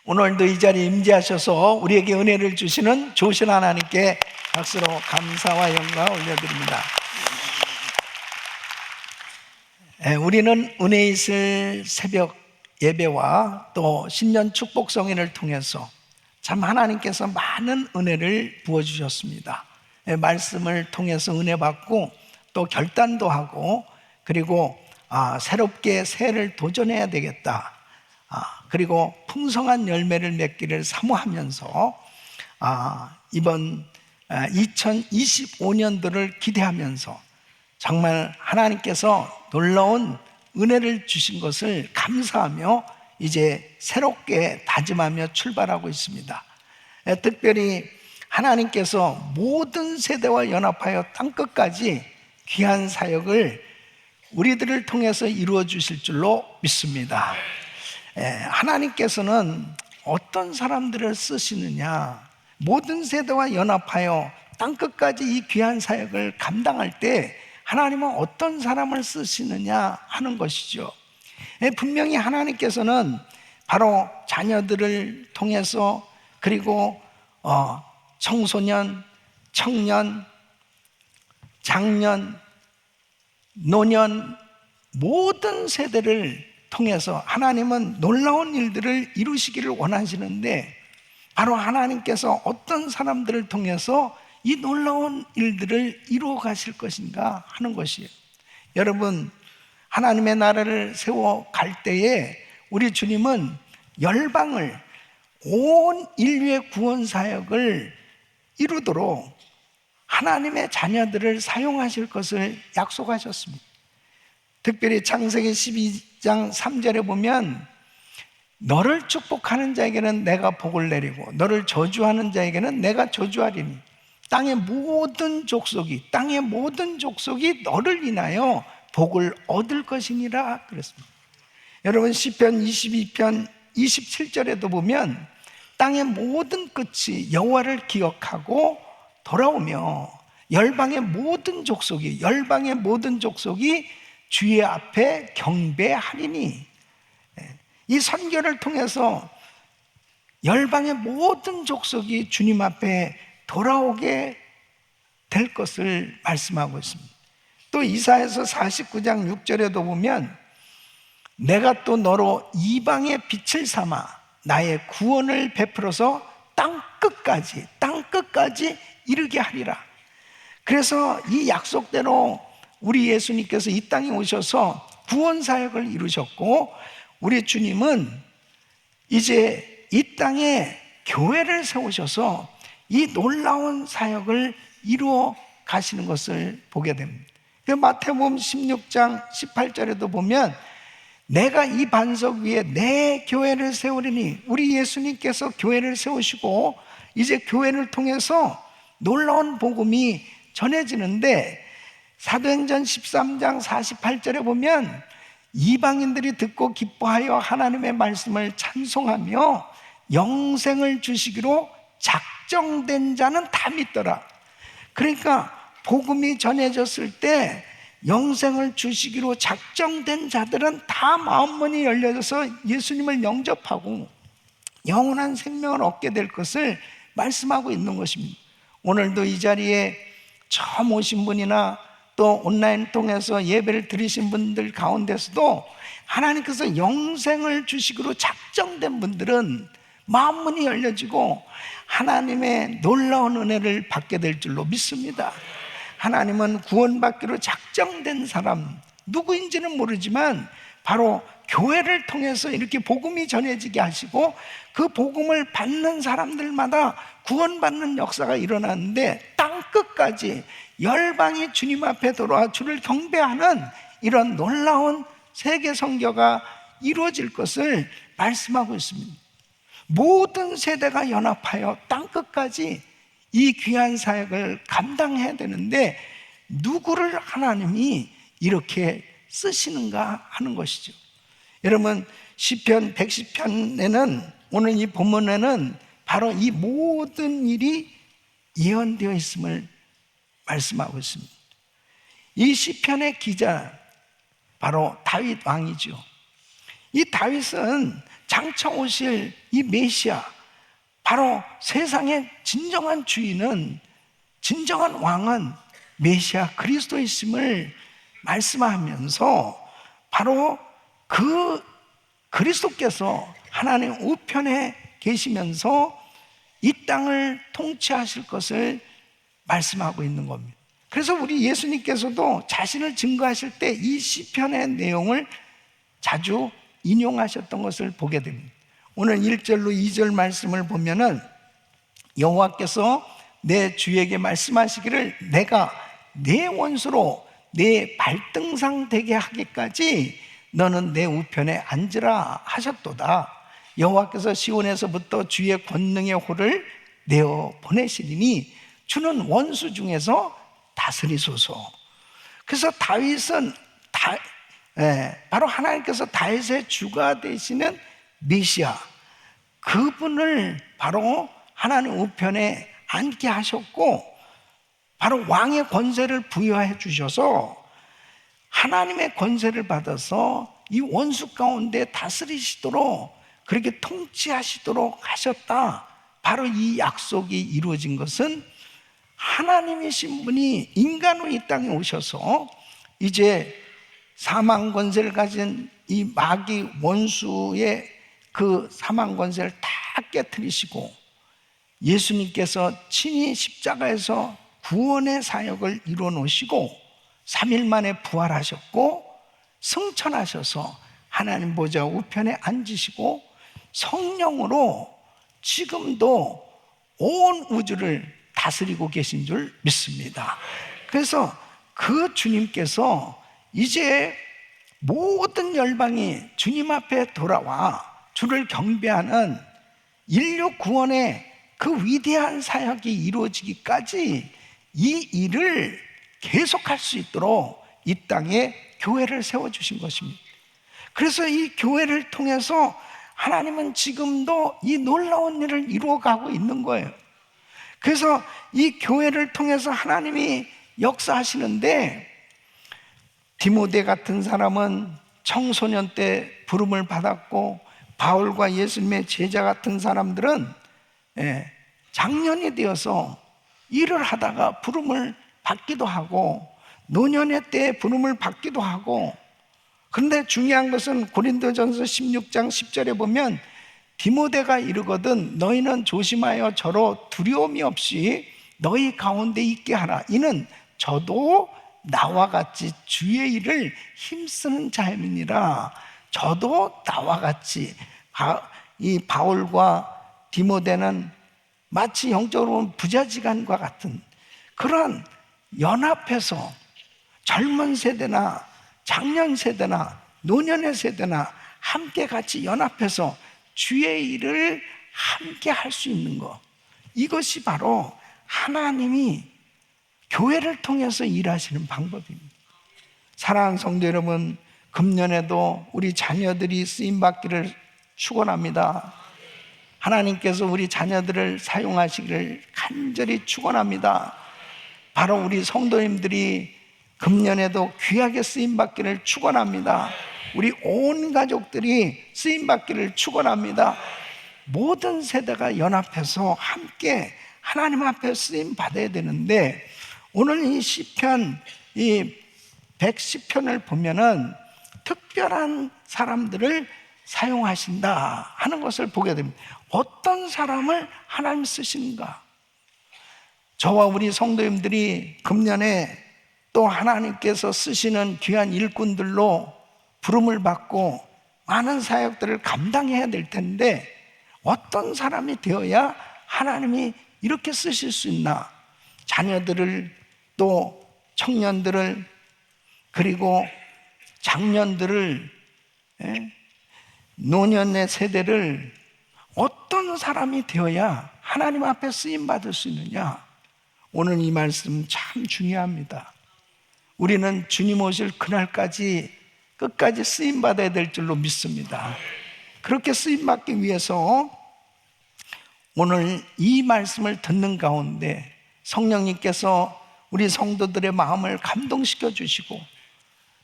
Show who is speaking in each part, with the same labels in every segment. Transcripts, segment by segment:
Speaker 1: 오늘도 이 자리에 임재하셔서 우리에게 은혜를 주시는 좋으신 하나님께 박수로 감사와 영광 올려드립니다. 우리는 은혜 있을 새벽 예배와 또 신년 축복성회를 통해서 참 하나님께서 많은 은혜를 부어주셨습니다. 말씀을 통해서 은혜 받고 또 결단도 하고, 그리고 새롭게 새해를 도전해야 되겠다, 그리고 풍성한 열매를 맺기를 사모하면서 이번 2025년도를 기대하면서 정말 하나님께서 놀라운 은혜를 주신 것을 감사하며 이제 새롭게 다짐하며 출발하고 있습니다. 특별히 하나님께서 모든 세대와 연합하여 땅끝까지 귀한 사역을 우리들을 통해서 이루어 주실 줄로 믿습니다. 하나님께서는 어떤 사람들을 쓰시느냐, 모든 세대와 연합하여 땅끝까지 이 귀한 사역을 감당할 때 하나님은 어떤 사람을 쓰시느냐 하는 것이죠. 분명히 하나님께서는 바로 자녀들을 통해서, 그리고 청소년, 청년, 장년, 노년, 모든 세대를 통해서 하나님은 놀라운 일들을 이루시기를 원하시는데, 바로 하나님께서 어떤 사람들을 통해서 이 놀라운 일들을 이루어 가실 것인가 하는 것이에요. 여러분, 하나님의 나라를 세워갈 때에 우리 주님은 열방을, 온 인류의 구원 사역을 이루도록 하나님의 자녀들을 사용하실 것을 약속하셨습니다. 특별히 창세기 12장 3절에 보면 너를 축복하는 자에게는 내가 복을 내리고 너를 저주하는 자에게는 내가 저주하리니 땅의 모든 족속이 너를 인하여 복을 얻을 것이니라 그랬습니다. 여러분, 시편 22편 27절에도 보면 땅의 모든 끝이 여호와를 기억하고 돌아오며 열방의 모든 족속이 주의 앞에 경배하리니, 이 선교를 통해서 열방의 모든 족속이 주님 앞에 돌아오게 될 것을 말씀하고 있습니다. 또 이사야서 49장 6절에도 보면 내가 또 너로 이방의 빛을 삼아 나의 구원을 베풀어서 땅끝까지 이르게 하리라. 그래서 이 약속대로 우리 예수님께서 이 땅에 오셔서 구원 사역을 이루셨고, 우리 주님은 이제 이 땅에 교회를 세우셔서 이 놀라운 사역을 이루어 가시는 것을 보게 됩니다. 마태복음 16장 18절에도 보면 내가 이 반석 위에 내 교회를 세우리니, 우리 예수님께서 교회를 세우시고 이제 교회를 통해서 놀라운 복음이 전해지는데, 사도행전 13장 48절에 보면 이방인들이 듣고 기뻐하여 하나님의 말씀을 찬송하며 영생을 주시기로 작정된 자는 다 믿더라. 그러니까 복음이 전해졌을 때 영생을 주시기로 작정된 자들은 다 마음문이 열려져서 예수님을 영접하고 영원한 생명을 얻게 될 것을 말씀하고 있는 것입니다. 오늘도 이 자리에 처음 오신 분이나 또 온라인 통해서 예배를 드리신 분들 가운데서도 하나님께서 영생을 주시기로 작정된 분들은 마음문이 열려지고 하나님의 놀라운 은혜를 받게 될 줄로 믿습니다. 하나님은 구원받기로 작정된 사람, 누구인지는 모르지만 바로 교회를 통해서 이렇게 복음이 전해지게 하시고 그 복음을 받는 사람들마다 구원받는 역사가 일어나는데, 땅끝까지 열방이 주님 앞에 돌아와 주를 경배하는 이런 놀라운 세계 선교가 이루어질 것을 말씀하고 있습니다. 모든 세대가 연합하여 땅끝까지 이 귀한 사역을 감당해야 되는데 누구를 하나님이 이렇게 쓰시는가 하는 것이죠. 여러분, 시편 110편에는, 오늘 이 본문에는 바로 이 모든 일이 예언되어 있음을 말씀하고 있습니다. 이 시편의 기자 바로 다윗 왕이죠. 이 다윗은 장차 오실 이 메시아, 바로 세상의 진정한 주인은, 진정한 왕은 메시아 그리스도이심을 말씀하면서 바로 그 그리스도께서 하나님 우편에 계시면서 이 땅을 통치하실 것을 말씀하고 있는 겁니다. 그래서 우리 예수님께서도 자신을 증거하실 때 이 시편의 내용을 자주 인용하셨던 것을 보게 됩니다. 오늘 1절로 2절 말씀을 보면은 여호와께서 내 주에게 말씀하시기를 내가 내 원수로 내 발등상 되게 하기까지 너는 내 우편에 앉으라 하셨도다. 여호와께서 시온에서부터 주의 권능의 호를 내어 보내시리니 주는 원수 중에서 다스리소서. 그래서 다윗은 바로 하나님께서 다윗의 주가 되시는 메시아, 그분을 바로 하나님 우편에 앉게 하셨고 바로 왕의 권세를 부여해 주셔서 하나님의 권세를 받아서 이 원수 가운데 다스리시도록, 그렇게 통치하시도록 하셨다. 바로 이 약속이 이루어진 것은 하나님이신 분이 인간으로 이 땅에 오셔서 이제 사망 권세를 가진 이 마귀 원수의 그 사망 권세를 다 깨트리시고 예수님께서 친히 십자가에서 구원의 사역을 이루어 놓으시고 3일 만에 부활하셨고 승천하셔서 하나님 보좌 우편에 앉으시고 성령으로 지금도 온 우주를 다스리고 계신 줄 믿습니다. 그래서 그 주님께서 이제 모든 열방이 주님 앞에 돌아와 주를 경배하는 인류 구원의 그 위대한 사역이 이루어지기까지 이 일을 계속할 수 있도록 이 땅에 교회를 세워주신 것입니다. 그래서 이 교회를 통해서 하나님은 지금도 이 놀라운 일을 이루어가고 있는 거예요. 그래서 이 교회를 통해서 하나님이 역사하시는데, 디모데 같은 사람은 청소년 때 부름을 받았고 바울과 예수님의 제자 같은 사람들은 장년이 되어서 일을 하다가 부름을 받기도 하고 노년의 때에 부름을 받기도 하고, 그런데 중요한 것은 고린도전서 16장 10절에 보면 디모데가 이르거든 너희는 조심하여 저로 두려움이 없이 너희 가운데 있게 하라. 이는 저도 나와 같이 주의 일을 힘쓰는 자임이니라. 저도 나와 같이, 이 바울과 디모데는 마치 영적으로 보면 부자지간과 같은 그런 연합해서 젊은 세대나 장년 세대나 노년의 세대나 함께 같이 연합해서 주의 일을 함께 할 수 있는 것, 이것이 바로 하나님이 교회를 통해서 일하시는 방법입니다. 사랑하는 성도 여러분, 금년에도 우리 자녀들이 쓰임받기를 축원합니다. 하나님께서 우리 자녀들을 사용하시기를 간절히 축원합니다. 바로 우리 성도님들이 금년에도 귀하게 쓰임받기를 축원합니다. 우리 온 가족들이 쓰임받기를 축원합니다. 모든 세대가 연합해서 함께 하나님 앞에 쓰임받아야 되는데, 오늘 이 시편, 이 110편을 보면은 특별한 사람들을 사용하신다 하는 것을 보게 됩니다. 어떤 사람을 하나님 쓰시는가? 저와 우리 성도님들이 금년에 또 하나님께서 쓰시는 귀한 일꾼들로 부름을 받고 많은 사역들을 감당해야 될 텐데, 어떤 사람이 되어야 하나님이 이렇게 쓰실 수 있나? 자녀들을, 또 청년들을, 그리고 장년들을, 노년의 세대를 어떤 사람이 되어야 하나님 앞에 쓰임받을 수 있느냐? 오늘 이 말씀 참 중요합니다. 우리는 주님 오실 그날까지 끝까지 쓰임받아야 될 줄로 믿습니다. 그렇게 쓰임받기 위해서 오늘 이 말씀을 듣는 가운데 성령님께서 우리 성도들의 마음을 감동시켜 주시고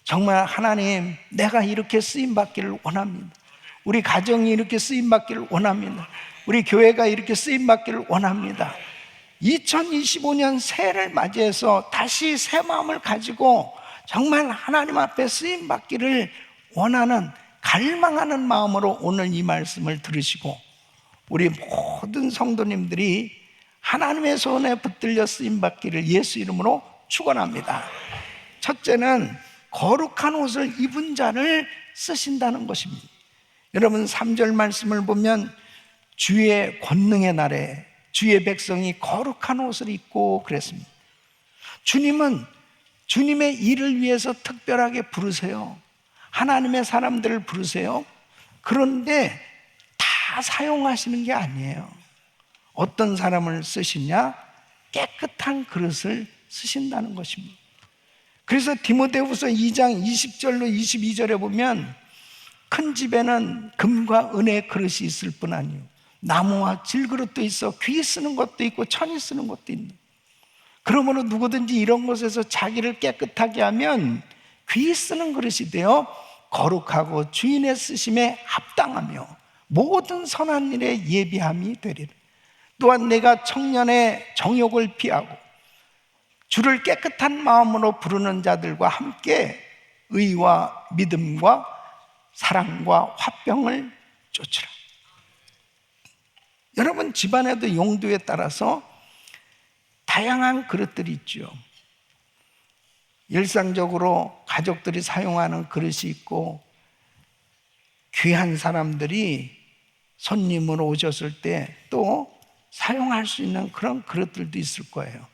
Speaker 1: 정말 하나님, 내가 이렇게 쓰임받기를 원합니다. 우리 가정이 이렇게 쓰임받기를 원합니다. 우리 교회가 이렇게 쓰임받기를 원합니다. 2025년 새해를 맞이해서 다시 새 마음을 가지고 정말 하나님 앞에 쓰임받기를 원하는, 갈망하는 마음으로 오늘 이 말씀을 들으시고 우리 모든 성도님들이 하나님의 손에 붙들려 쓰임받기를 예수 이름으로 축원합니다. 첫째는 거룩한 옷을 입은 자를 쓰신다는 것입니다. 여러분 3절 말씀을 보면 주의 권능의 날에 주의 백성이 거룩한 옷을 입고 그랬습니다. 주님은 주님의 일을 위해서 특별하게 부르세요. 하나님의 사람들을 부르세요. 그런데 다 사용하시는 게 아니에요. 어떤 사람을 쓰시냐? 깨끗한 그릇을 쓰신다는 것입니다. 그래서 디모데후서 2장 20절로 22절에 보면 큰 집에는 금과 은의 그릇이 있을 뿐 아니요 나무와 질그릇도 있어 귀 쓰는 것도 있고 천이 쓰는 것도 있는. 그러므로 누구든지 이런 곳에서 자기를 깨끗하게 하면 귀 쓰는 그릇이 되어 거룩하고 주인의 쓰심에 합당하며 모든 선한 일에 예비함이 되리라. 또한 내가 청년의 정욕을 피하고 주를 깨끗한 마음으로 부르는 자들과 함께 의와 믿음과 사랑과 화평을 쫓으라. 여러분 집안에도 용도에 따라서 다양한 그릇들이 있죠. 일상적으로 가족들이 사용하는 그릇이 있고 귀한 사람들이 손님으로 오셨을 때 또 사용할 수 있는 그런 그릇들도 있을 거예요.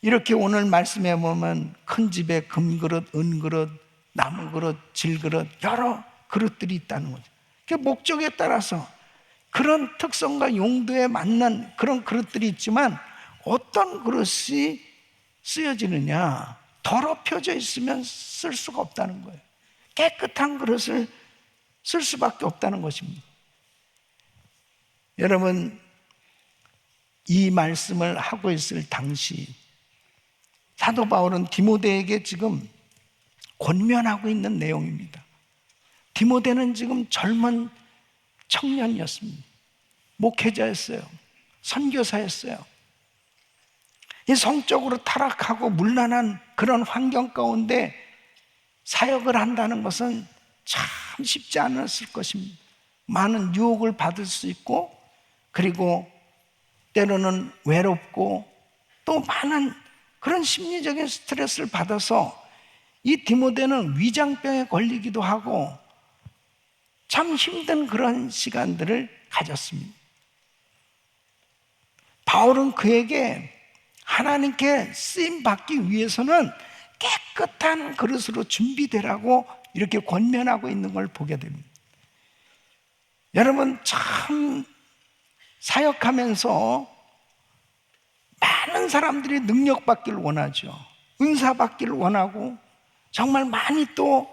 Speaker 1: 이렇게 오늘 말씀해 보면 큰 집에 금그릇, 은그릇, 나무그릇, 질그릇 여러 그릇들이 있다는 거죠. 그 목적에 따라서 그런 특성과 용도에 맞는 그런 그릇들이 있지만 어떤 그릇이 쓰여지느냐? 더럽혀져 있으면 쓸 수가 없다는 거예요. 깨끗한 그릇을 쓸 수밖에 없다는 것입니다. 여러분 이 말씀을 하고 있을 당시 사도 바울은 디모데에게 지금 권면하고 있는 내용입니다. 디모데는 지금 젊은 청년이었습니다. 목회자였어요. 선교사였어요. 이 성적으로 타락하고 문란한 그런 환경 가운데 사역을 한다는 것은 참 쉽지 않았을 것입니다. 많은 유혹을 받을 수 있고 그리고 때로는 외롭고 또 많은 그런 심리적인 스트레스를 받아서 이 디모데는 위장병에 걸리기도 하고 참 힘든 그런 시간들을 가졌습니다. 바울은 그에게 하나님께 쓰임받기 위해서는 깨끗한 그릇으로 준비되라고 이렇게 권면하고 있는 걸 보게 됩니다. 여러분 참 사역하면서 많은 사람들이 능력 받기를 원하죠. 은사 받기를 원하고 정말 많이 또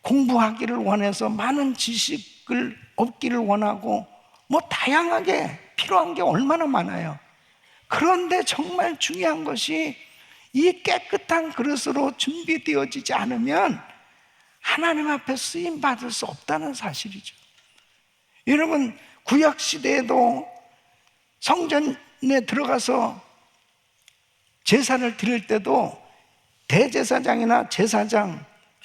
Speaker 1: 공부하기를 원해서 많은 지식을 얻기를 원하고 뭐 다양하게 필요한 게 얼마나 많아요. 그런데 정말 중요한 것이 이 깨끗한 그릇으로 준비되어지지 않으면 하나님 앞에 쓰임 받을 수 없다는 사실이죠. 여러분 구약 시대에도 성전에 들어가서 제사를 드릴 때도 대제사장이나 제사장,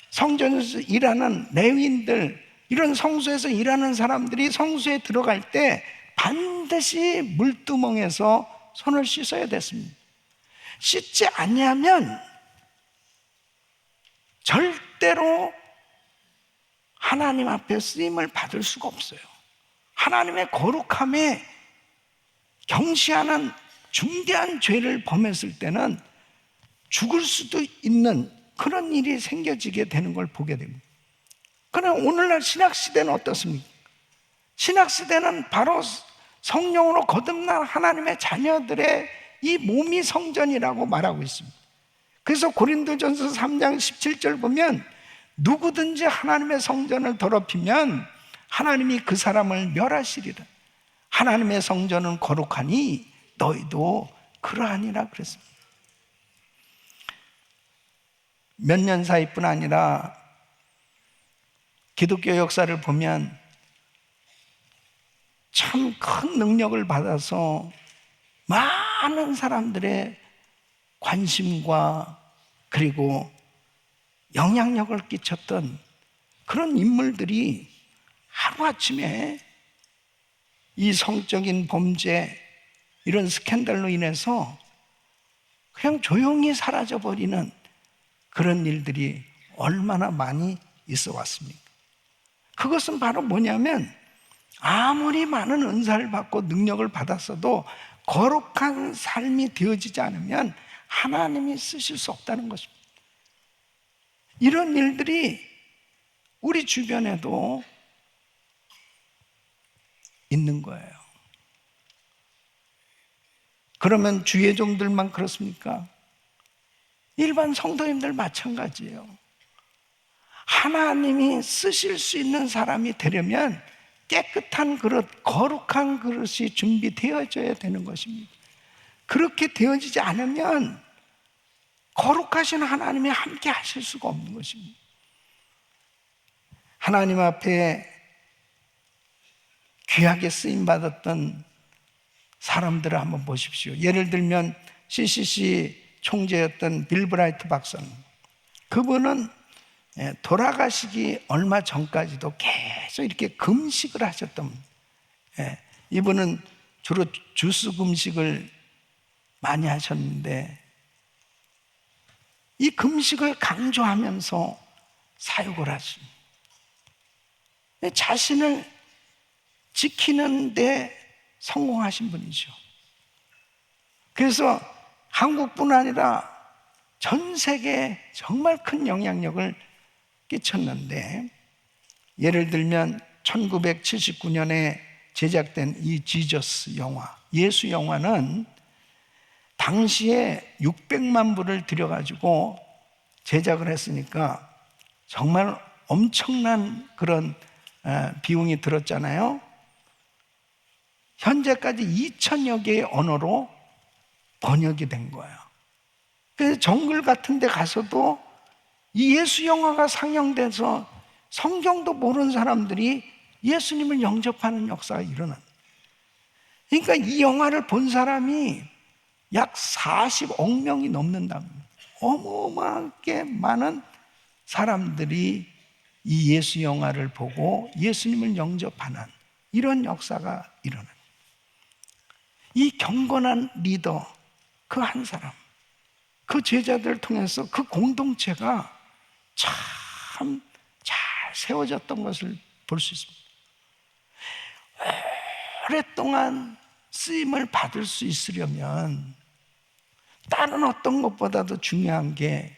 Speaker 1: 성전에서 일하는 레위인들, 이런 성소에서 일하는 사람들이 성소에 들어갈 때 반드시 물두멍에서 손을 씻어야 됐습니다. 씻지 않으면 절대로 하나님 앞에 쓰임을 받을 수가 없어요. 하나님의 거룩함에 경시하는 중대한 죄를 범했을 때는 죽을 수도 있는 그런 일이 생겨지게 되는 걸 보게 됩니다. 그러나 오늘날 신약시대는 어떻습니까? 신약시대는 바로 성령으로 거듭난 하나님의 자녀들의 이 몸이 성전이라고 말하고 있습니다. 그래서 고린도전서 3장 17절 보면 누구든지 하나님의 성전을 더럽히면 하나님이 그 사람을 멸하시리라. 하나님의 성전은 거룩하니 너희도 그러하니라 그랬습니다. 몇 년 사이뿐 아니라 기독교 역사를 보면 참 큰 능력을 받아서 많은 사람들의 관심과 그리고 영향력을 끼쳤던 그런 인물들이 하루아침에 이 성적인 범죄, 이런 스캔들로 인해서 그냥 조용히 사라져버리는 그런 일들이 얼마나 많이 있어 왔습니까? 그것은 바로 뭐냐면 아무리 많은 은사를 받고 능력을 받았어도 거룩한 삶이 되어지지 않으면 하나님이 쓰실 수 없다는 것입니다. 이런 일들이 우리 주변에도 있는 거예요. 그러면 주의 종들만 그렇습니까? 일반 성도님들 마찬가지예요. 하나님이 쓰실 수 있는 사람이 되려면 깨끗한 그릇, 거룩한 그릇이 준비되어져야 되는 것입니다. 그렇게 되어지지 않으면 거룩하신 하나님이 함께 하실 수가 없는 것입니다. 하나님 앞에 귀하게 쓰임받았던 사람들을 한번 보십시오. 예를 들면 CCC 총재였던 빌 브라이트 박사님, 그분은 돌아가시기 얼마 전까지도 계속 이렇게 금식을 하셨던, 이분은 주로 주스 금식을 많이 하셨는데 이 금식을 강조하면서 사역을 하십니다. 자신을 지키는 데 성공하신 분이죠. 그래서 한국뿐 아니라 전 세계에 정말 큰 영향력을 끼쳤는데, 예를 들면 1979년에 제작된 이 지저스 영화, 예수 영화는 당시에 600만 불을 들여가지고 제작을 했으니까 정말 엄청난 그런 비용이 들었잖아요. 현재까지 2,000여 개의 언어로 번역이 된 거예요. 그래서 정글 같은 데 가서도 이 예수 영화가 상영돼서 성경도 모르는 사람들이 예수님을 영접하는 역사가 일어난. 그러니까 이 영화를 본 사람이 약 40억 명이 넘는답니다. 어마어마하게 많은 사람들이 이 예수 영화를 보고 예수님을 영접하는 이런 역사가 일어난. 이 경건한 리더, 그 한 사람, 그 제자들을 통해서 그 공동체가 참 잘 세워졌던 것을 볼 수 있습니다. 오랫동안 쓰임을 받을 수 있으려면 다른 어떤 것보다도 중요한 게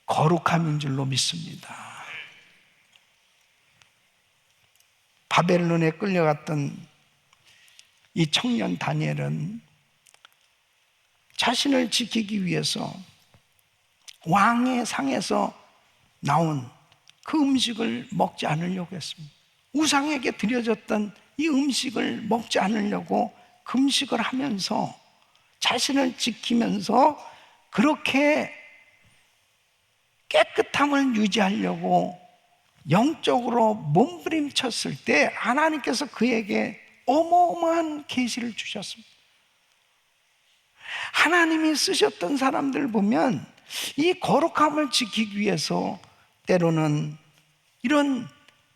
Speaker 1: 거룩함인 줄로 믿습니다. 바벨론에 끌려갔던 이 청년 다니엘은 자신을 지키기 위해서 왕의 상에서 나온 그 음식을 먹지 않으려고 했습니다. 우상에게 드려졌던 이 음식을 먹지 않으려고 금식을 하면서 자신을 지키면서 그렇게 깨끗함을 유지하려고 영적으로 몸부림쳤을 때 하나님께서 그에게 어마어마한 계시를 주셨습니다. 하나님이 쓰셨던 사람들 보면 이 거룩함을 지키기 위해서 때로는 이런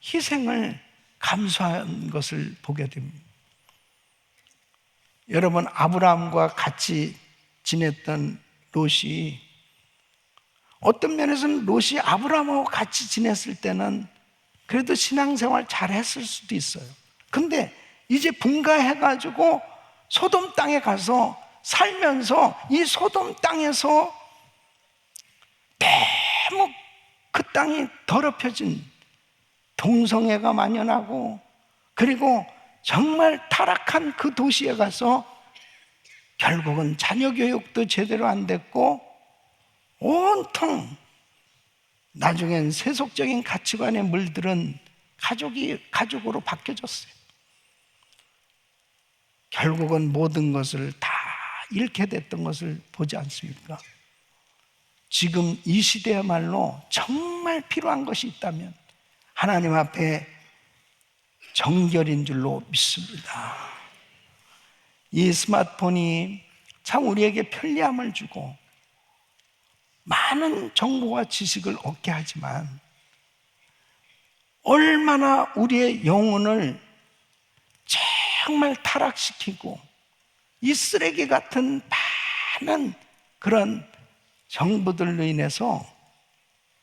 Speaker 1: 희생을 감수한 것을 보게 됩니다. 여러분, 아브라함과 같이 지냈던 롯이, 어떤 면에서는 롯이 아브라함하고 같이 지냈을 때는 그래도 신앙생활 잘했을 수도 있어요. 근데 이제 분가해가지고 소돔 땅에 가서 살면서 이 소돔 땅에서 너무 그 땅이 더럽혀진 동성애가 만연하고, 그리고 정말 타락한 그 도시에 가서 결국은 자녀 교육도 제대로 안 됐고 온통 나중엔 세속적인 가치관에 물들은 가족으로 바뀌어졌어요. 결국은 모든 것을 다 잃게 됐던 것을 보지 않습니까? 지금 이 시대야말로 정말 필요한 것이 있다면 하나님 앞에 정결인 줄로 믿습니다. 이 스마트폰이 참 우리에게 편리함을 주고 많은 정보와 지식을 얻게 하지만 얼마나 우리의 영혼을 정말 타락시키고 이 쓰레기 같은 많은 그런 정보들로 인해서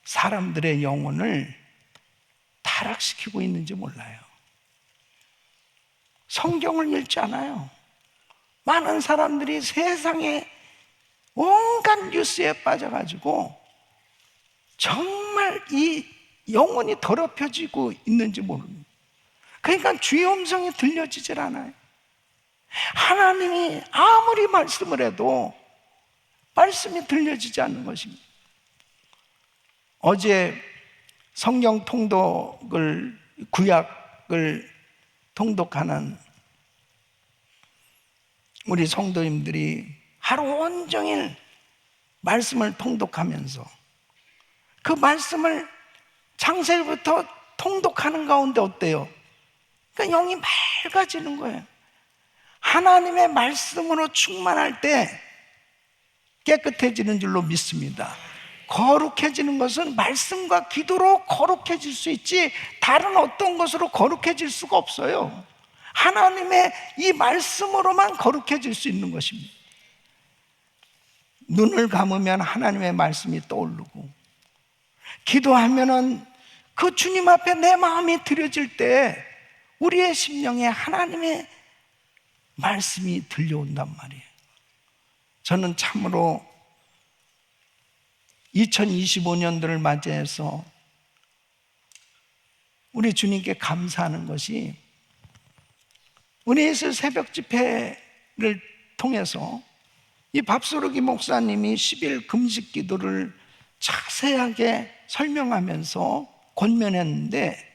Speaker 1: 사람들의 영혼을 타락시키고 있는지 몰라요. 성경을 읽지 않아요. 많은 사람들이 세상에 온갖 뉴스에 빠져가지고 정말 이 영혼이 더럽혀지고 있는지 모릅니다. 그러니까 주의 음성이 들려지질 않아요. 하나님이 아무리 말씀을 해도 말씀이 들려지지 않는 것입니다. 어제 성경 통독을, 구약을 통독하는 우리 성도님들이 하루 온종일 말씀을 통독하면서 그 말씀을 창세기부터 통독하는 가운데 어때요? 그러니까 영이 맑아지는 거예요. 하나님의 말씀으로 충만할 때 깨끗해지는 줄로 믿습니다. 거룩해지는 것은 말씀과 기도로 거룩해질 수 있지 다른 어떤 것으로 거룩해질 수가 없어요. 하나님의 이 말씀으로만 거룩해질 수 있는 것입니다. 눈을 감으면 하나님의 말씀이 떠오르고 기도하면은 그 주님 앞에 내 마음이 드려질 때 우리의 심령에 하나님의 말씀이 들려온단 말이에요. 저는 참으로 2025년도를 맞이해서 우리 주님께 감사하는 것이 우리 예수 새벽 집회를 통해서 이 밥소르기 목사님이 10일 금식 기도를 자세하게 설명하면서 권면했는데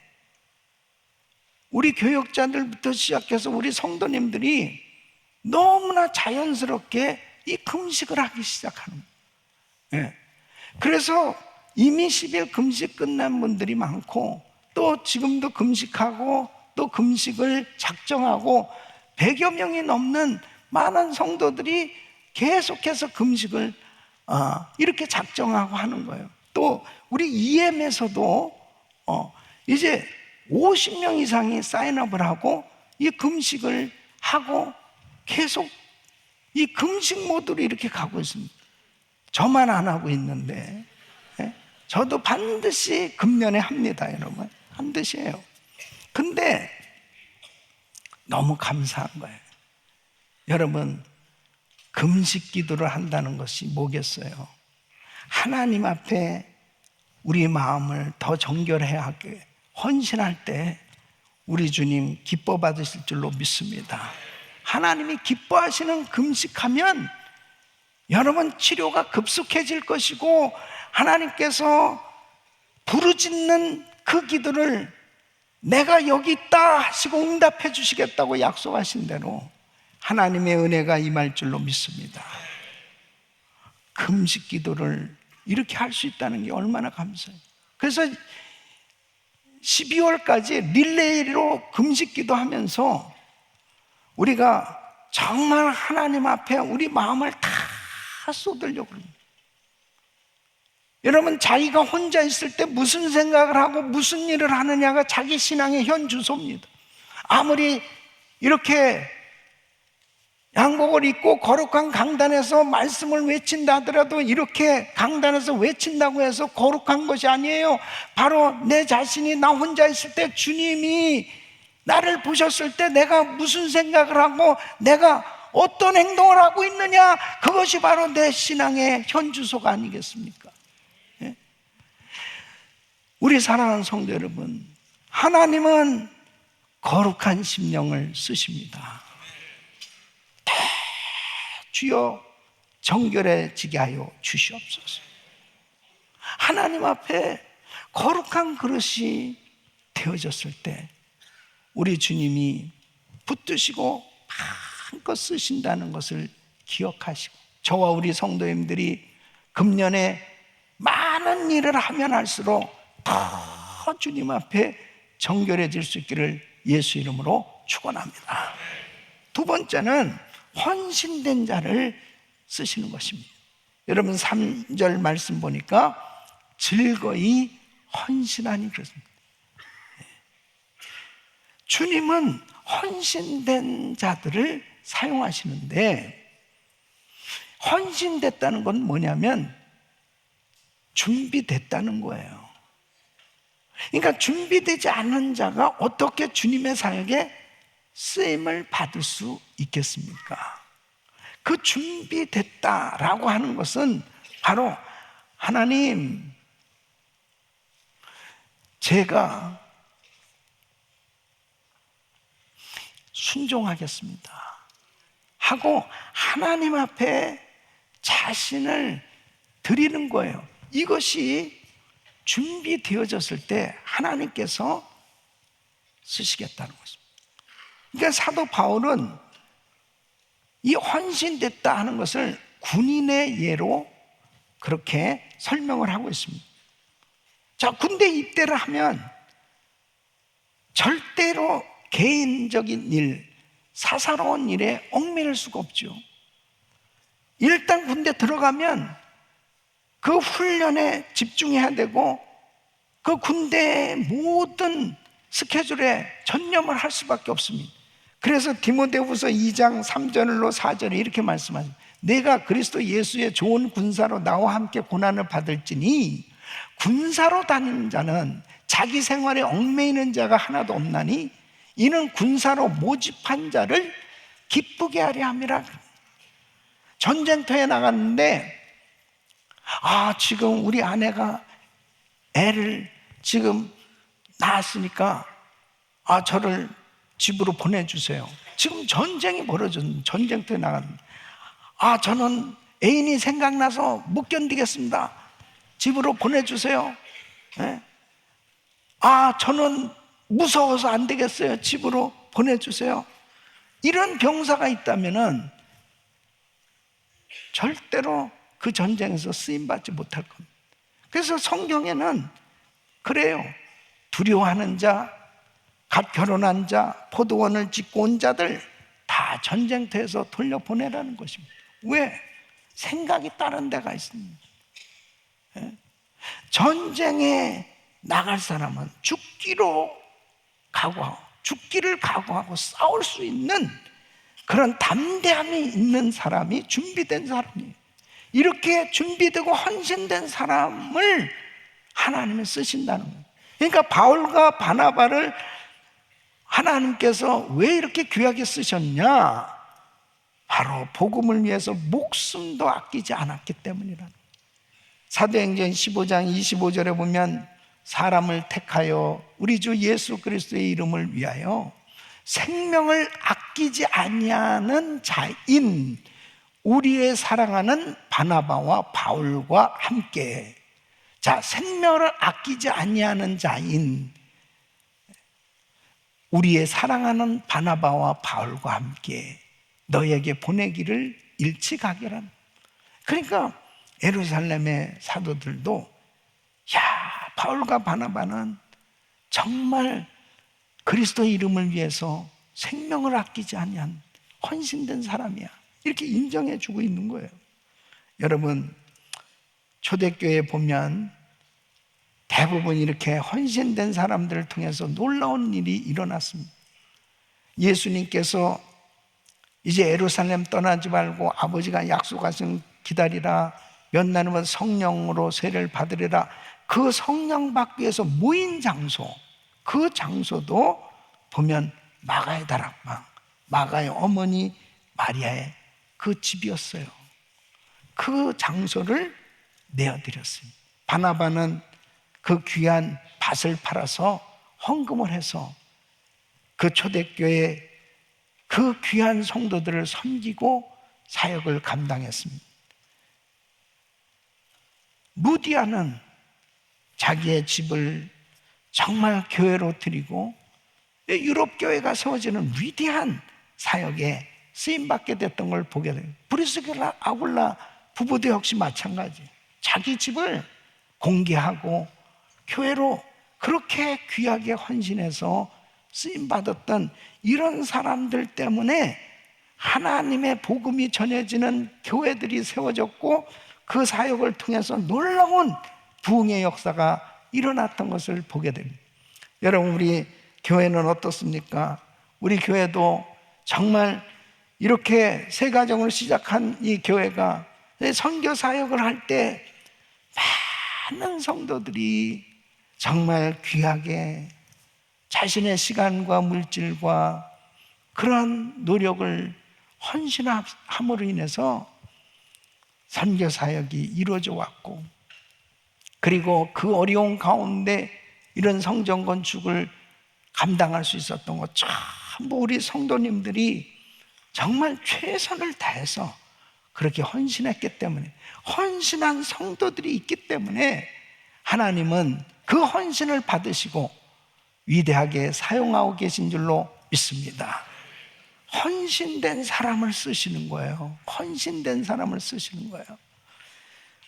Speaker 1: 우리 교역자들부터 시작해서 우리 성도님들이 너무나 자연스럽게 이 금식을 하기 시작하는 거예요. 그래서 이미 10일 금식 끝난 분들이 많고 또 지금도 금식하고 또 금식을 작정하고 100여 명이 넘는 많은 성도들이 계속해서 금식을 이렇게 작정하고 하는 거예요. 또 우리 EM에서도 이제 50명 이상이 사인업을 하고 이 금식을 하고 계속 이 금식 모드로 이렇게 가고 있습니다. 저만 안 하고 있는데 저도 반드시 금년에 합니다, 여러분. 반드시 해요. 근데 너무 감사한 거예요. 여러분, 금식 기도를 한다는 것이 뭐겠어요? 하나님 앞에 우리 마음을 더 정결해야 하게 헌신할 때 우리 주님 기뻐 받으실 줄로 믿습니다. 하나님이 기뻐하시는 금식하면 여러분 치료가 급속해질 것이고 하나님께서 부르짖는 그 기도를 내가 여기 있다 하시고 응답해 주시겠다고 약속하신 대로 하나님의 은혜가 임할 줄로 믿습니다. 금식 기도를 이렇게 할 수 있다는 게 얼마나 감사해요. 그래서 12월까지 릴레이로 금식 기도하면서 우리가 정말 하나님 앞에 우리 마음을 다 쏟으려고 합니다. 여러분, 자기가 혼자 있을 때 무슨 생각을 하고 무슨 일을 하느냐가 자기 신앙의 현 주소입니다. 아무리 이렇게 양복을 입고 거룩한 강단에서 말씀을 외친다 하더라도 이렇게 강단에서 외친다고 해서 거룩한 것이 아니에요. 바로 내 자신이 나 혼자 있을 때 주님이 나를 보셨을 때 내가 무슨 생각을 하고 내가 어떤 행동을 하고 있느냐, 그것이 바로 내 신앙의 현 주소가 아니겠습니까? 우리 사랑하는 성도 여러분, 하나님은 거룩한 심령을 쓰십니다. 주여 정결해지게 하여 주시옵소서. 하나님 앞에 거룩한 그릇이 되어졌을 때 우리 주님이 붙드시고 마음껏 쓰신다는 것을 기억하시고 저와 우리 성도님들이 금년에 많은 일을 하면 할수록 더 주님 앞에 정결해질 수 있기를 예수 이름으로 축원합니다. 두 번째는 헌신된 자를 쓰시는 것입니다. 여러분 3절 말씀 보니까 즐거이 헌신하니 그렇습니다. 주님은 헌신된 자들을 사용하시는데, 헌신됐다는 건 뭐냐면 준비됐다는 거예요. 그러니까 준비되지 않은 자가 어떻게 주님의 사역에 쓰임을 받을 수 있겠습니까? 그 준비됐다라고 하는 것은 바로 하나님, 제가 순종하겠습니다 하고 하나님 앞에 자신을 드리는 거예요. 이것이 준비되어졌을 때 하나님께서 쓰시겠다는 것입니다. 그러니까 사도 바울은 이 헌신됐다 하는 것을 군인의 예로 그렇게 설명을 하고 있습니다. 자, 군대 입대를 하면 절대로 개인적인 일, 사사로운 일에 얽매일 수가 없죠. 일단 군대 들어가면 그 훈련에 집중해야 되고 그 군대의 모든 스케줄에 전념을 할 수밖에 없습니다. 그래서 디모데후서 2장 3절로 4절에 이렇게 말씀하십니다. 내가 그리스도 예수의 좋은 군사로 나와 함께 고난을 받을지니 군사로 다니는 자는 자기 생활에 얽매이는 자가 하나도 없나니 이는 군사로 모집한 자를 기쁘게 하려 함이라. 전쟁터에 나갔는데 지금 우리 아내가 애를 지금 낳았으니까 저를 집으로 보내주세요. 지금 전쟁이 벌어졌는데 전쟁터에 나갔는데 저는 애인이 생각나서 못 견디겠습니다. 집으로 보내주세요. 네? 저는 무서워서 안 되겠어요. 집으로 보내주세요. 이런 병사가 있다면은 절대로 그 전쟁에서 쓰임받지 못할 겁니다. 그래서 성경에는 그래요. 두려워하는 자, 갓 결혼한 자, 포도원을 짓고 온 자들 다 전쟁터에서 돌려보내라는 것입니다. 왜? 생각이 다른 데가 있습니다. 전쟁에 나갈 사람은 죽기를 각오하고 싸울 수 있는 그런 담대함이 있는 사람이 준비된 사람이에요. 이렇게 준비되고 헌신된 사람을 하나님이 쓰신다는 거예요. 그러니까 바울과 바나바를 하나님께서 왜 이렇게 귀하게 쓰셨냐? 바로 복음을 위해서 목숨도 아끼지 않았기 때문이라는 거예요. 사도행전 15장 25절에 보면 사람을 택하여 우리 주 예수 그리스도의 이름을 위하여 생명을 아끼지 아니하는 자인 우리의 사랑하는 바나바와 바울과 함께, 자, 생명을 아끼지 아니하는 자인 우리의 사랑하는 바나바와 바울과 함께 너에게 보내기를 일찍하기란. 그러니까 예루살렘의 사도들도 바울과 바나바는 정말 그리스도의 이름을 위해서 생명을 아끼지 아니한 헌신된 사람이야, 이렇게 인정해 주고 있는 거예요. 여러분, 초대교회에 보면 대부분 이렇게 헌신된 사람들을 통해서 놀라운 일이 일어났습니다. 예수님께서 이제 예루살렘 떠나지 말고 아버지가 약속하신 기다리라, 몇 날 후면 성령으로 세례를 받으리라. 그 성령 받기 위해서 모인 장소, 그 장소도 보면 마가의 다락방, 마가의 어머니 마리아의 그 집이었어요. 그 장소를 내어드렸습니다. 바나바는 그 귀한 밭을 팔아서 헌금을 해서 그 초대교회 그 귀한 성도들을 섬기고 사역을 감당했습니다. 루디아는 자기의 집을 정말 교회로 드리고 유럽 교회가 세워지는 위대한 사역에 쓰임받게 됐던 걸 보게 돼요. 브리스길라 아굴라 부부도 역시 마찬가지. 자기 집을 공개하고 교회로 그렇게 귀하게 헌신해서 쓰임받았던 이런 사람들 때문에 하나님의 복음이 전해지는 교회들이 세워졌고 그 사역을 통해서 놀라운 부흥의 역사가 일어났던 것을 보게 됩니다. 여러분, 우리 교회는 어떻습니까? 우리 교회도 정말 이렇게 새 가정을 시작한 이 교회가 선교 사역을 할 때 많은 성도들이 정말 귀하게 자신의 시간과 물질과 그러한 노력을 헌신함으로 인해서 선교 사역이 이루어져 왔고, 그리고 그 어려운 가운데 이런 성전 건축을 감당할 수 있었던 것, 전부 우리 성도님들이 정말 최선을 다해서 그렇게 헌신했기 때문에, 헌신한 성도들이 있기 때문에 하나님은 그 헌신을 받으시고 위대하게 사용하고 계신 줄로 믿습니다. 헌신된 사람을 쓰시는 거예요. 헌신된 사람을 쓰시는 거예요.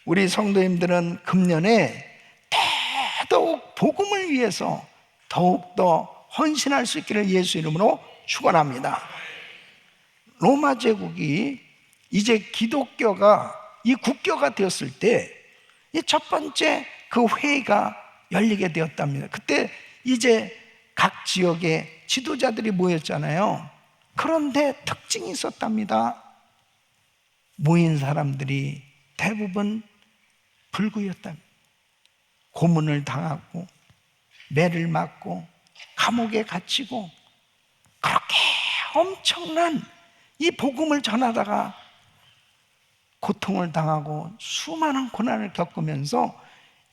Speaker 1: 우리 성도님들은 금년에 더욱 복음을 위해서 더욱더 헌신할 수 있기를 예수 이름으로 축원합니다. 로마 제국이 이제 기독교가 이 국교가 되었을 때 이 첫 번째 그 회의가 열리게 되었답니다. 그때 이제 각 지역의 지도자들이 모였잖아요. 그런데 특징이 있었답니다. 모인 사람들이 대부분 불구였답니다. 고문을 당하고 매를 맞고 감옥에 갇히고 그렇게 엄청난 이 복음을 전하다가 고통을 당하고 수많은 고난을 겪으면서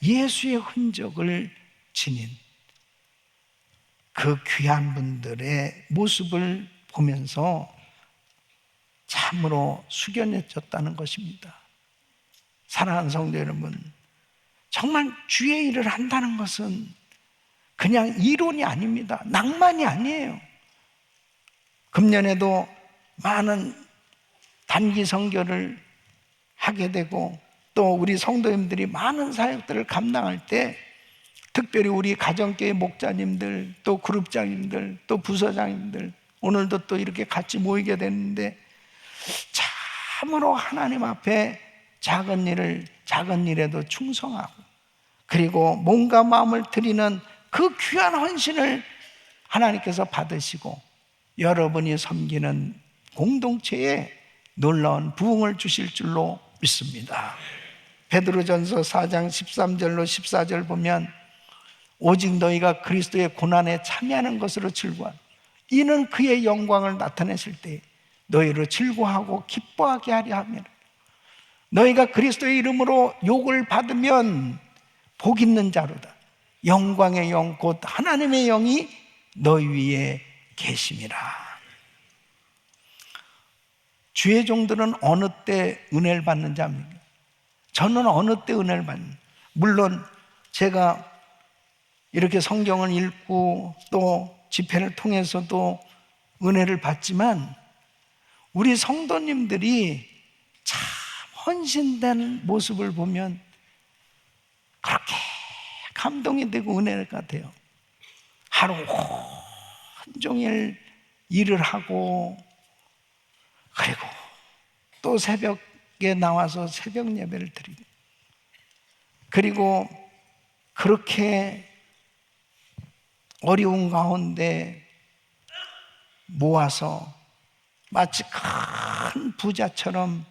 Speaker 1: 예수의 흔적을 지닌 그 귀한 분들의 모습을 보면서 참으로 숙연해졌다는 것입니다. 사랑하는 성도 여러분, 정말 주의 일을 한다는 것은 그냥 이론이 아닙니다. 낭만이 아니에요. 금년에도 많은 단기 선교를 하게 되고 또 우리 성도님들이 많은 사역들을 감당할 때 특별히 우리 가정교회 목자님들, 또 그룹장님들, 또 부서장님들, 오늘도 또 이렇게 같이 모이게 됐는데 참으로 하나님 앞에 작은 일에도 충성하고 그리고 몸과 마음을 드리는 그 귀한 헌신을 하나님께서 받으시고 여러분이 섬기는 공동체에 놀라운 부흥을 주실 줄로 믿습니다. 베드로전서 4장 13절로 14절 보면 오직 너희가 그리스도의 고난에 참여하는 것으로 즐거워하라. 이는 그의 영광을 나타내실 때 너희로 즐거워하고 기뻐하게 하려 함이라. 너희가 그리스도의 이름으로 욕을 받으면 복 있는 자로다. 영광의 영 곧 하나님의 영이 너희 위에 계심이라. 주의 종들은 어느 때 은혜를 받는지 압니까? 저는 어느 때 은혜를 받는, 물론 제가 이렇게 성경을 읽고 또 집회를 통해서도 은혜를 받지만 우리 성도님들이 참 헌신된 모습을 보면 그렇게 감동이 되고 은혜가 돼요. 하루 온종일 일을 하고 그리고 또 새벽에 나와서 새벽 예배를 드리고 그리고 그렇게 어려운 가운데 모아서 마치 큰 부자처럼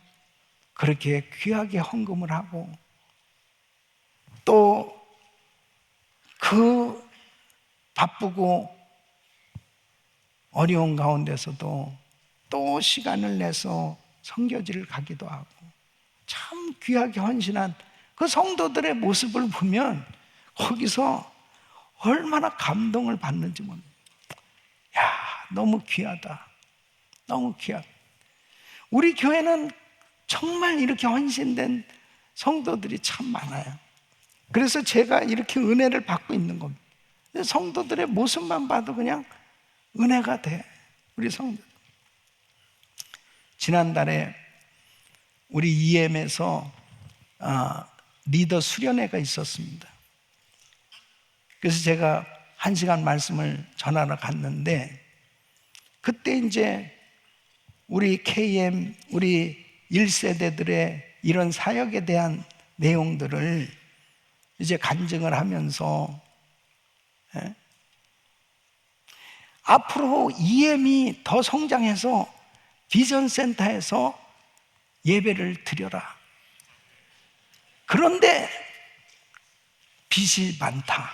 Speaker 1: 그렇게 귀하게 헌금을 하고 또 그 바쁘고 어려운 가운데서도 또 시간을 내서 선교지를 가기도 하고 참 귀하게 헌신한 그 성도들의 모습을 보면 거기서 얼마나 감동을 받는지 모릅니다. 야, 너무 귀하다. 너무 귀하다. 우리 교회는 정말 이렇게 헌신된 성도들이 참 많아요. 그래서 제가 이렇게 은혜를 받고 있는 겁니다. 성도들의 모습만 봐도 그냥 은혜가 돼. 우리 성도들. 지난달에 우리 EM에서 리더 수련회가 있었습니다. 그래서 제가 1시간 말씀을 전하러 갔는데, 그때 이제 우리 KM, 우리 1세대들의 이런 사역에 대한 내용들을 이제 간증을 하면서, 앞으로 EM이 더 성장해서 비전센터에서 예배를 드려라. 그런데 빚이 많다.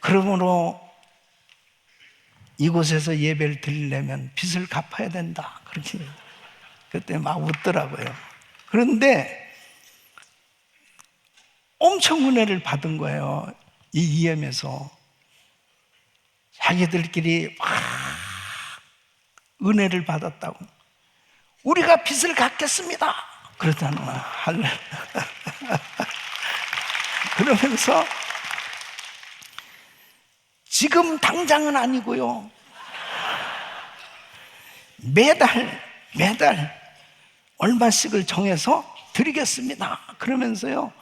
Speaker 1: 그러므로 이곳에서 예배를 드리려면 빚을 갚아야 된다. 그렇게 그때 막 웃더라고요. 그런데 엄청 은혜를 받은 거예요. 이 EM에서 자기들끼리 막 은혜를 받았다고. 우리가 빚을 갚겠습니다. 그러다는 거야. 그러면서 지금 당장은 아니고요, 매달 얼마씩을 정해서 드리겠습니다. 그러면서요,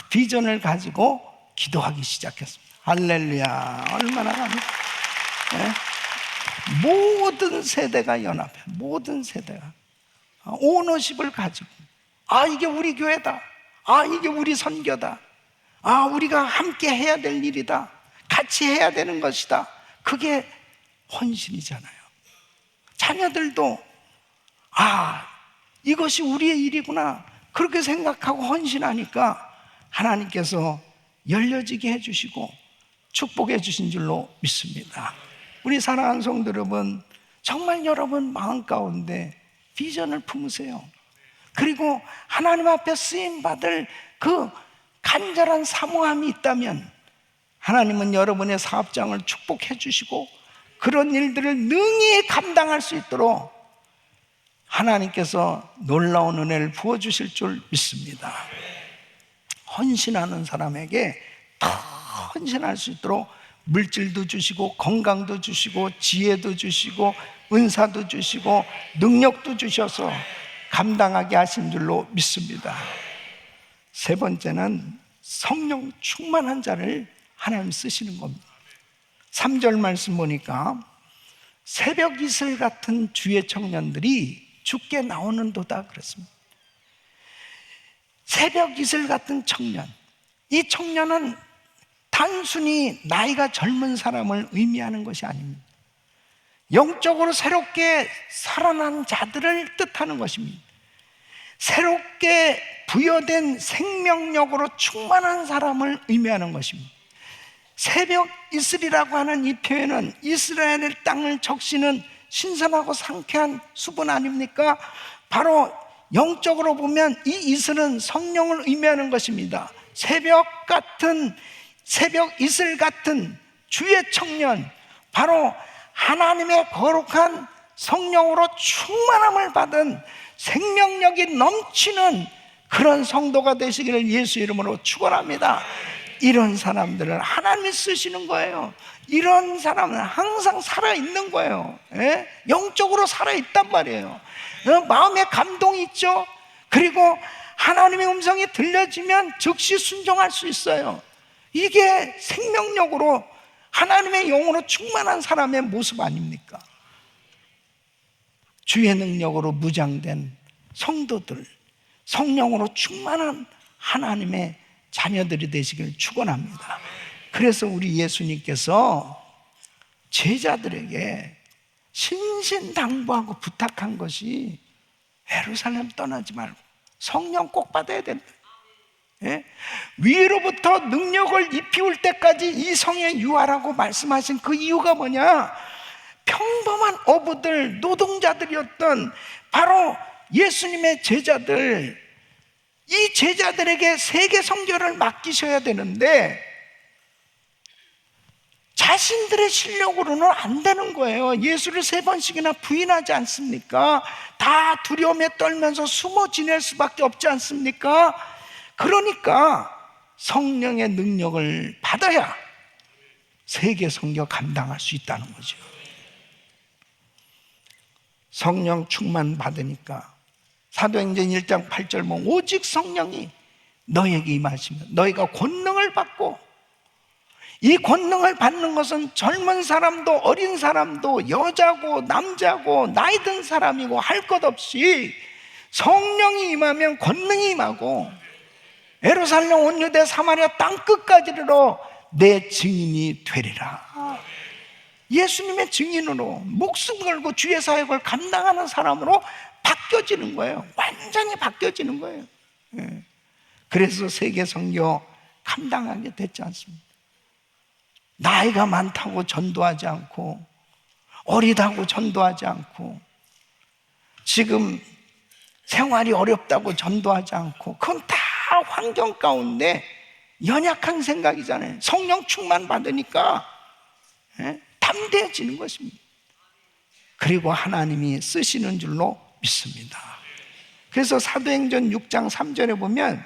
Speaker 1: 비전을 가지고 기도하기 시작했습니다. 할렐루야. 얼마나 감사해요. 모든 세대가 연합해. 모든 세대가 오너십을 가지고, 이게 우리 교회다. 이게 우리 선교다. 우리가 함께 해야 될 일이다. 같이 해야 되는 것이다. 그게 헌신이잖아요. 자녀들도 이것이 우리의 일이구나, 그렇게 생각하고 헌신하니까 하나님께서 열려지게 해주시고 축복해 주신 줄로 믿습니다. 우리 사랑하는 성도 여러분, 정말 여러분 마음 가운데 비전을 품으세요. 그리고 하나님 앞에 쓰임받을 그 간절한 사모함이 있다면 하나님은 여러분의 사업장을 축복해 주시고 그런 일들을 능히 감당할 수 있도록 하나님께서 놀라운 은혜를 부어주실 줄 믿습니다. 헌신하는 사람에게 더 헌신할 수 있도록 물질도 주시고 건강도 주시고 지혜도 주시고 은사도 주시고 능력도 주셔서 감당하게 하신 줄로 믿습니다. 세 번째는 성령 충만한 자를 하나님 쓰시는 겁니다. 3절 말씀 보니까 새벽 이슬 같은 주의 청년들이 주께 나오는도다 그랬습니다. 새벽 이슬 같은 청년, 이 청년은 단순히 나이가 젊은 사람을 의미하는 것이 아닙니다. 영적으로 새롭게 살아난 자들을 뜻하는 것입니다. 새롭게 부여된 생명력으로 충만한 사람을 의미하는 것입니다. 새벽 이슬이라고 하는 이 표현은 이스라엘의 땅을 적시는 신선하고 상쾌한 수분 아닙니까? 바로 영적으로 보면 이 이슬은 성령을 의미하는 것입니다. 새벽 이슬 같은 주의 청년, 바로 하나님의 거룩한 성령으로 충만함을 받은 생명력이 넘치는 그런 성도가 되시기를 예수 이름으로 축원합니다. 이런 사람들을 하나님이 쓰시는 거예요. 이런 사람은 항상 살아있는 거예요. 영적으로 살아있단 말이에요. 마음에 감동이 있죠. 그리고 하나님의 음성이 들려지면 즉시 순종할 수 있어요. 이게 생명력으로 하나님의 영으로 충만한 사람의 모습 아닙니까? 주의 능력으로 무장된 성도들, 성령으로 충만한 하나님의 자녀들이 되시길 축원합니다. 그래서 우리 예수님께서 제자들에게 신신당부하고 부탁한 것이 예루살렘 떠나지 말고 성령 꼭 받아야 된다. 위로부터 능력을 입히울 때까지 이 성에 유하라고 말씀하신 그 이유가 뭐냐? 평범한 어부들, 노동자들이었던 바로 예수님의 제자들, 이 제자들에게 세계 선교를 맡기셔야 되는데 자신들의 실력으로는 안 되는 거예요. 예수를 3번씩이나 부인하지 않습니까? 다 두려움에 떨면서 숨어 지낼 수밖에 없지 않습니까? 그러니까 성령의 능력을 받아야 세계 선교 감당할 수 있다는 거죠. 성령 충만 받으니까 사도행전 1장 8절 보면 오직 성령이 너에게 임하시면 너희가 권능을 받고, 이 권능을 받는 것은 젊은 사람도 어린 사람도 여자고 남자고 나이 든 사람이고 할 것 없이 성령이 임하면 권능이 임하고, 예루살렘 온 유대 사마리아 땅끝까지 이르러 내 증인이 되리라. 예수님의 증인으로 목숨 걸고 주의 사역을 감당하는 사람으로 바뀌어지는 거예요. 완전히 바뀌어지는 거예요. 그래서 세계 선교 감당하게 됐지 않습니까? 나이가 많다고 전도하지 않고, 어리다고 전도하지 않고, 지금 생활이 어렵다고 전도하지 않고, 그건 다 환경 가운데 연약한 생각이잖아요. 성령 충만 받으니까 담대해지는 것입니다. 그리고 하나님이 쓰시는 줄로 믿습니다. 그래서 사도행전 6장 3절에 보면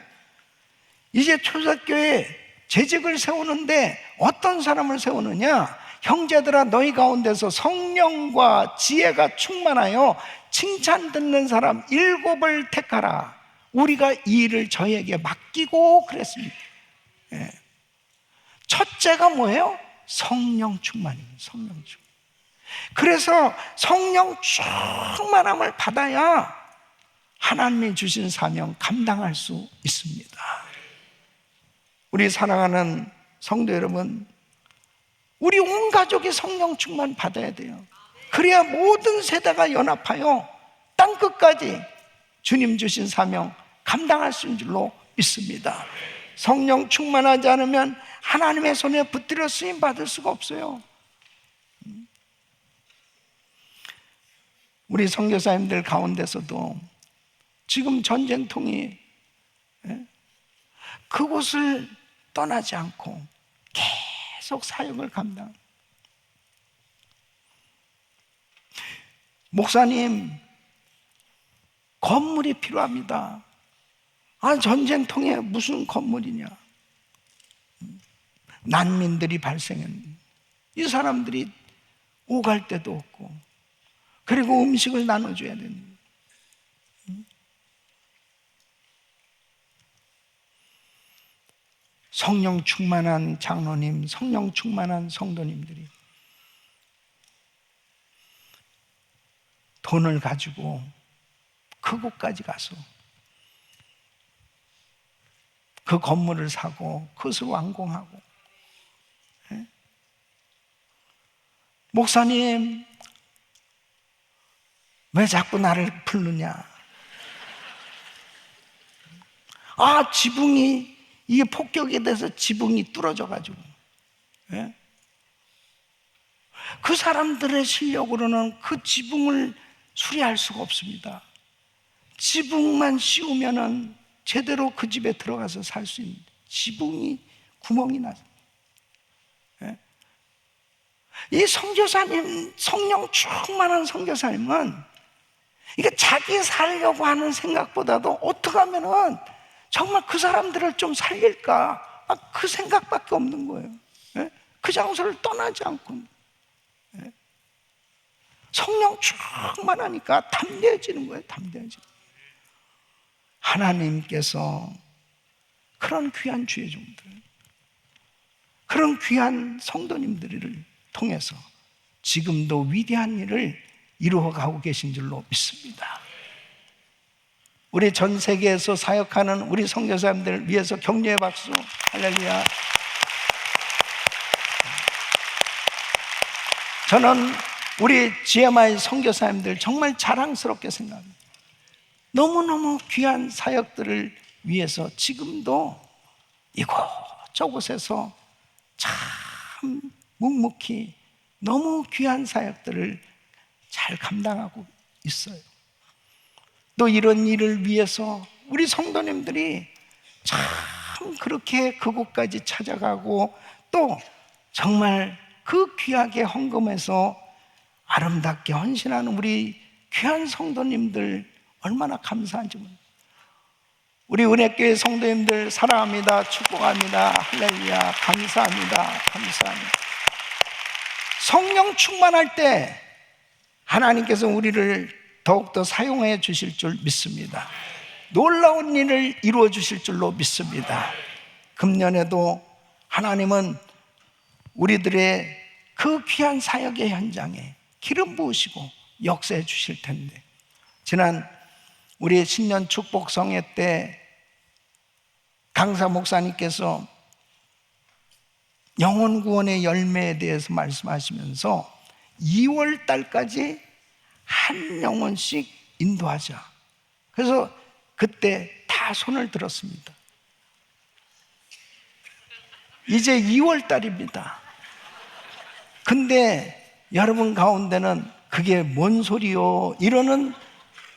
Speaker 1: 이제 초대교회 재직을 세우는데 어떤 사람을 세우느냐? 형제들아 너희 가운데서 성령과 지혜가 충만하여 칭찬 듣는 사람 7을 택하라. 우리가 이 일을 저희에게 맡기고 그랬습니다. 첫째가 뭐예요? 성령 충만입니다. 성령 충만. 그래서 성령 충만함을 받아야 하나님이 주신 사명 감당할 수 있습니다. 우리 사랑하는 성도 여러분, 우리 온 가족이 성령 충만 받아야 돼요. 그래야 모든 세대가 연합하여 땅끝까지 주님 주신 사명 감당할 수 있는 줄로 믿습니다. 성령 충만하지 않으면 하나님의 손에 붙들어 쓰임 받을 수가 없어요. 우리 선교사님들 가운데서도 지금 전쟁통이 그곳을 떠나지 않고 계속 사역을 감당. 목사님, 건물이 필요합니다. 아, 전쟁통에 무슨 건물이냐? 난민들이 발생했는데 이 사람들이 오갈 데도 없고, 그리고 음식을 나눠줘야 됩니다. 성령 충만한 장로님, 성령 충만한 성도님들이 돈을 가지고 그곳까지 가서 그 건물을 사고 그것을 완공하고, 목사님 왜 자꾸 나를 부르냐? 아, 지붕이, 이게 폭격에 대해서 지붕이 뚫어져 가지고, 그 사람들의 실력으로는 그 지붕을 수리할 수가 없습니다. 지붕만 씌우면은 제대로 그 집에 들어가서 살 수 있는, 지붕이 구멍이 나서. 이 선교사님, 성령 충만한 선교사님은 이게 자기 살려고 하는 생각보다도 어떻게 하면은 정말 그 사람들을 좀 살릴까, 그 생각밖에 없는 거예요. 그 장소를 떠나지 않고. 성령 충만하니까 담대해지는 거예요. 담대해지는 거예요. 하나님께서 그런 귀한 주의 종들, 그런 귀한 성도님들을 통해서 지금도 위대한 일을 이루어가고 계신 줄로 믿습니다. 우리 전 세계에서 사역하는 우리 선교사님들을 위해서 격려의 박수. 할렐루야. 저는 우리 GMI 선교사님들 정말 자랑스럽게 생각합니다. 너무너무 귀한 사역들을 위해서 지금도 이곳저곳에서 참 묵묵히 너무 귀한 사역들을 잘 감당하고 있어요. 또 이런 일을 위해서 우리 성도님들이 참 그렇게 그곳까지 찾아가고, 또 정말 그 귀하게 헌금해서 아름답게 헌신하는 우리 귀한 성도님들 얼마나 감사한지 모릅니다. 우리 은혜교회 성도님들 사랑합니다. 축복합니다. 할렐루야. 감사합니다. 감사합니다. 성령 충만할 때 하나님께서 우리를 더욱더 사용해 주실 줄 믿습니다. 놀라운 일을 이루어 주실 줄로 믿습니다. 금년에도 하나님은 우리들의 그 귀한 사역의 현장에 기름 부으시고 역사해 주실 텐데, 지난 우리 신년 축복 성회 때 강사 목사님께서 영혼 구원의 열매에 대해서 말씀하시면서 2월 달까지 한 영혼씩 인도하자. 그래서 그때 다 손을 들었습니다. 이제 2월 달입니다. 근데 여러분 가운데는 그게 뭔 소리요? 이러는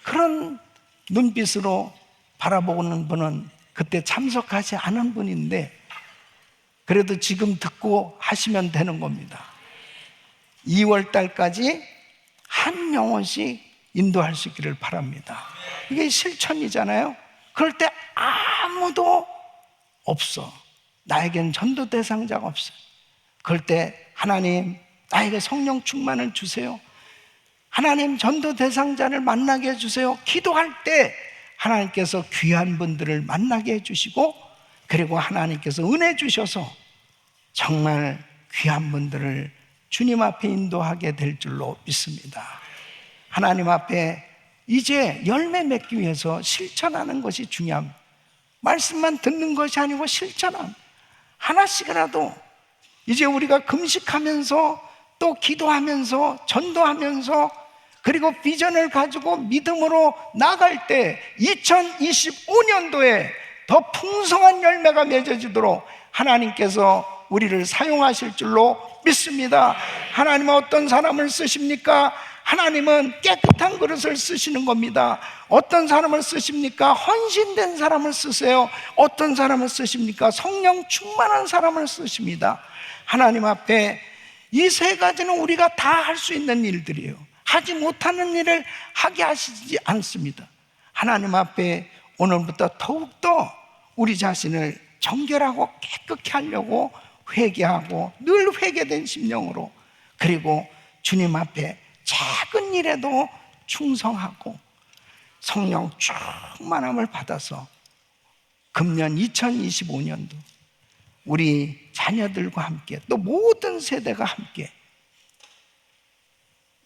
Speaker 1: 그런 눈빛으로 바라보는 분은 그때 참석하지 않은 분인데, 그래도 지금 듣고 하시면 되는 겁니다. 2월 달까지 한 영혼씩 인도할 수 있기를 바랍니다. 이게 실천이잖아요. 그럴 때 아무도 없어. 나에겐 전도 대상자가 없어요. 그럴 때 하나님, 나에게 성령 충만을 주세요. 하나님, 전도 대상자를 만나게 해주세요. 기도할 때 하나님께서 귀한 분들을 만나게 해주시고, 그리고 하나님께서 은혜 주셔서 정말 귀한 분들을 주님 앞에 인도하게 될 줄로 믿습니다. 하나님 앞에 이제 열매 맺기 위해서 실천하는 것이 중요합니다. 말씀만 듣는 것이 아니고 실천함. 하나씩이라도 이제 우리가 금식하면서 또 기도하면서 전도하면서 그리고 비전을 가지고 믿음으로 나갈 때 2025년도에 더 풍성한 열매가 맺어지도록 하나님께서 우리를 사용하실 줄로 믿습니다. 하나님은 어떤 사람을 쓰십니까? 하나님은 깨끗한 그릇을 쓰시는 겁니다. 어떤 사람을 쓰십니까? 헌신된 사람을 쓰세요. 어떤 사람을 쓰십니까? 성령 충만한 사람을 쓰십니다. 하나님 앞에 이 세 가지는 우리가 다 할 수 있는 일들이에요. 하지 못하는 일을 하게 하시지 않습니다. 하나님 앞에 오늘부터 더욱더 우리 자신을 정결하고 깨끗게 하려고 회개하고 늘 회개된 심령으로, 그리고 주님 앞에 작은 일에도 충성하고 성령 충만함을 받아서 금년 2025년도 우리 자녀들과 함께 또 모든 세대가 함께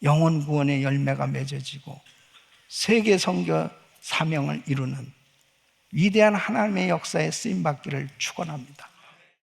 Speaker 1: 영혼 구원의 열매가 맺어지고 세계 선교 사명을 이루는 위대한 하나님의 역사에 쓰임받기를 축원합니다.